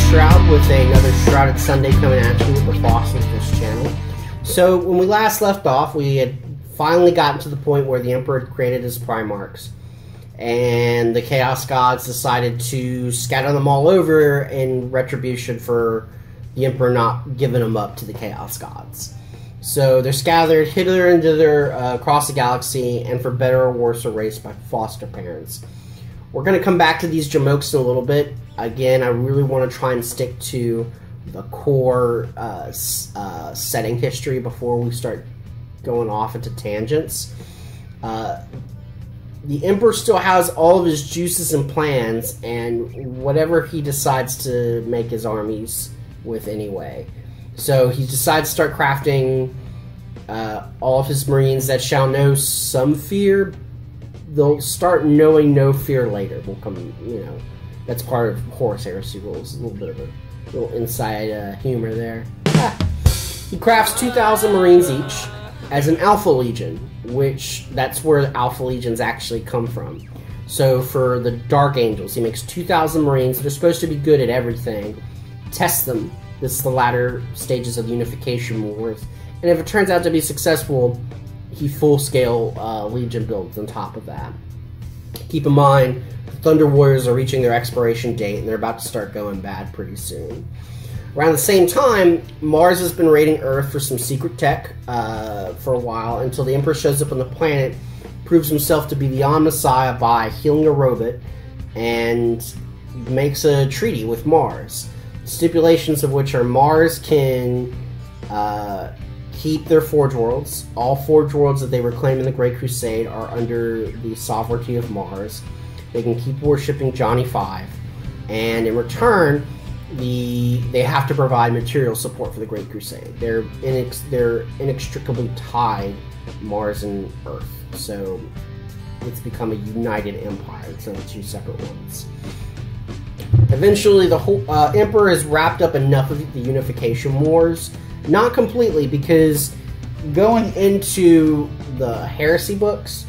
Shroud with another Shrouded Sunday coming at you with the Fossils this channel. So when we last left off, we had finally gotten to the point where the Emperor had created his Primarchs, and the Chaos Gods decided to scatter them all over in retribution for the Emperor not giving them up to the Chaos Gods. So they're scattered hither and thither across the galaxy, and for better or worse erased by foster parents. We're going to come back to these Jamokes in a little bit. Again, I really want to try and stick to the core setting history before we start going off into tangents. The Emperor still has all of his juices and plans, and whatever he decides to make his armies with anyway. So he decides to start crafting all of his Marines that shall know some fear. They'll start knowing no fear later. Will come, you know, that's part of Horus Heresy rules. A little bit of a little inside humor there. He crafts 2,000 Marines each as an Alpha Legion, which that's where the Alpha Legions actually come from. So for the Dark Angels, he makes 2,000 Marines. They're supposed to be good at everything. Test them. This is the latter stages of the Unification Wars. And if it turns out to be successful, he full-scale Legion builds on top of that. Keep in mind, the Thunder Warriors are reaching their expiration date, and they're about to start going bad pretty soon. Around the same time, Mars has been raiding Earth for some secret tech for a while, until the Emperor shows up on the planet, proves himself to be the Messiah by healing a robot, and makes a treaty with Mars. Stipulations of which are Mars can keep their Forge Worlds. All Forge Worlds that they reclaim in the Great Crusade are under the sovereignty of Mars. They can keep worshipping Johnny Five, and in return, they have to provide material support for the Great Crusade. They're inextricably tied, Mars and Earth, so it's become a united empire instead of two separate ones. Eventually, the whole Emperor has wrapped up enough of the Unification Wars. Not completely, because going into the Heresy books,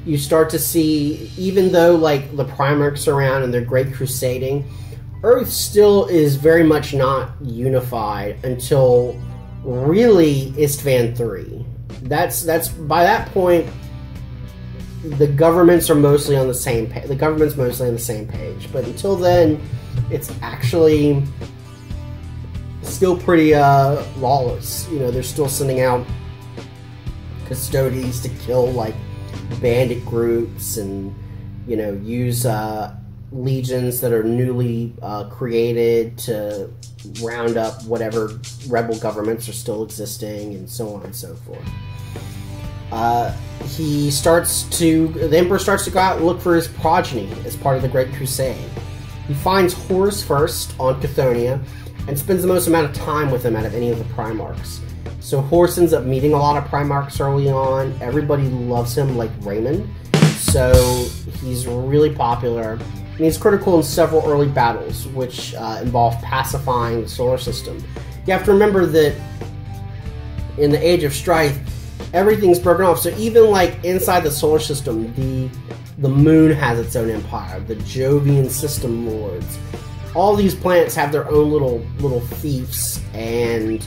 you start to see, even though like the Primarchs are around and they're great crusading, Earth still is very much not unified until really Istvan III. That's by that point, the governments are mostly on the same page. The government's mostly on the same page, but until then, it's actually still pretty lawless. You know, they're still sending out custodians to kill like bandit groups, and you know, use legions that are newly created to round up whatever rebel governments are still existing, and so on and so forth. The Emperor starts to go out and look for his progeny as part of the Great Crusade. He finds Horus first on Chthoniya, and spends the most amount of time with him out of any of the Primarchs. So Horus ends up meeting a lot of Primarchs early on. Everybody loves him like Raymond, so he's really popular. And he's critical in several early battles, which involve pacifying the solar system. You have to remember that in the Age of Strife, everything's broken off. So even like inside the solar system, the moon has its own empire. The Jovian system lords. All these planets have their own little fiefs, and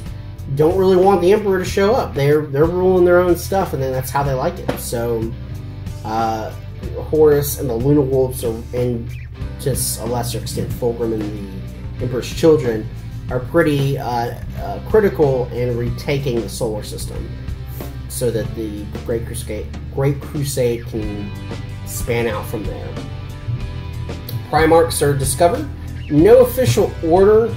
don't really want the Emperor to show up. They're ruling their own stuff, and then that's how they like it. So Horus and the Luna Wolves, and to a lesser extent Fulgrim and the Emperor's children, are pretty critical in retaking the solar system, so that the Great Crusade can span out from there. Primarchs are discovered. No official order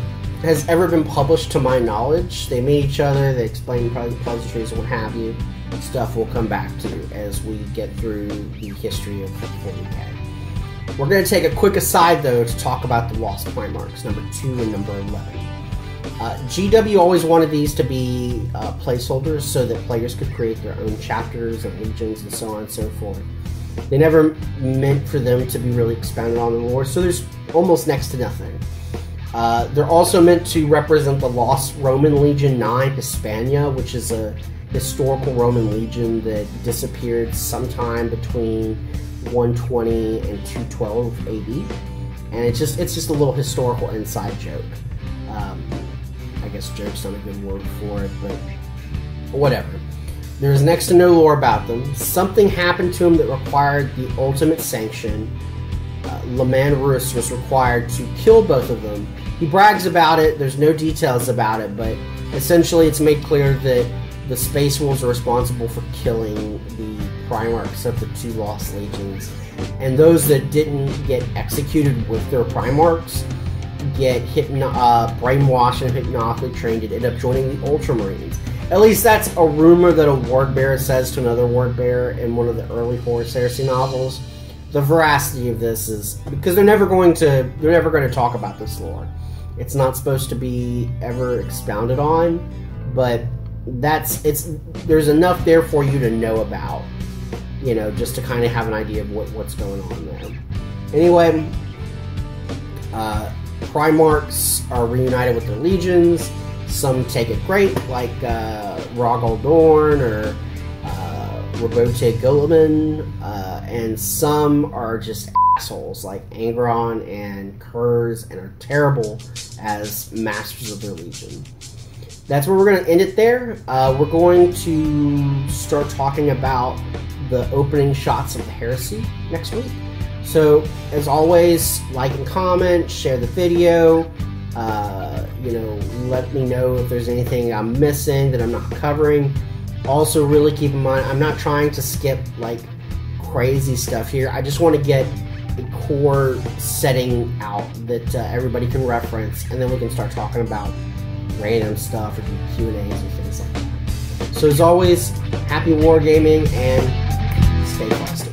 has ever been published to my knowledge. They meet each other, they explain pleasantries and what have you. Stuff we'll come back to as we get through the history of 40k. We're going to take a quick aside, though, to talk about the Lost Primarchs, number 2 and number 11. GW always wanted these to be placeholders so that players could create their own chapters of legions and so on and so forth. They never meant for them to be really expounded on in the lore, so there's almost next to nothing. They're also meant to represent the lost Roman Legion 9 Hispania, which is a historical Roman legion that disappeared sometime between 120 and 212 AD. And it's just a little historical inside joke. I guess joke's not a good word for it, but whatever. There's next to no lore about them. Something happened to him that required the ultimate sanction. Leman Russ was required to kill both of them. He brags about it, there's no details about it, but essentially it's made clear that the Space Wolves are responsible for killing the Primarchs of the 2 Lost Legions. And those that didn't get executed with their Primarchs get brainwashed and hypnotically trained and end up joining the Ultramarines. At least that's a rumor that a Ward Bearer says to another Ward Bearer in one of the early Horus Heresy novels. The veracity of this is because they're never going to talk about this lore. It's not supposed to be ever expounded on, but there's enough there for you to know about, you know, just to kind of have an idea of what's going on there. Anyway, Primarchs are reunited with their legions. Some take it great, like Rogal Dorn or Robote Guilliman, and some are just assholes, like Angron and Kurz, and are terrible as masters of their legion. That's where we're going to end it there. We're going to start talking about the opening shots of the Heresy next week. So, as always, like and comment, share the video. You know, let me know if there's anything I'm missing that I'm not covering. Also, really keep in mind, I'm not trying to skip like crazy stuff here. I just want to get a core setting out that everybody can reference, and then we can start talking about random stuff or do Q&As and things like that. So as always, happy wargaming and stay frosty.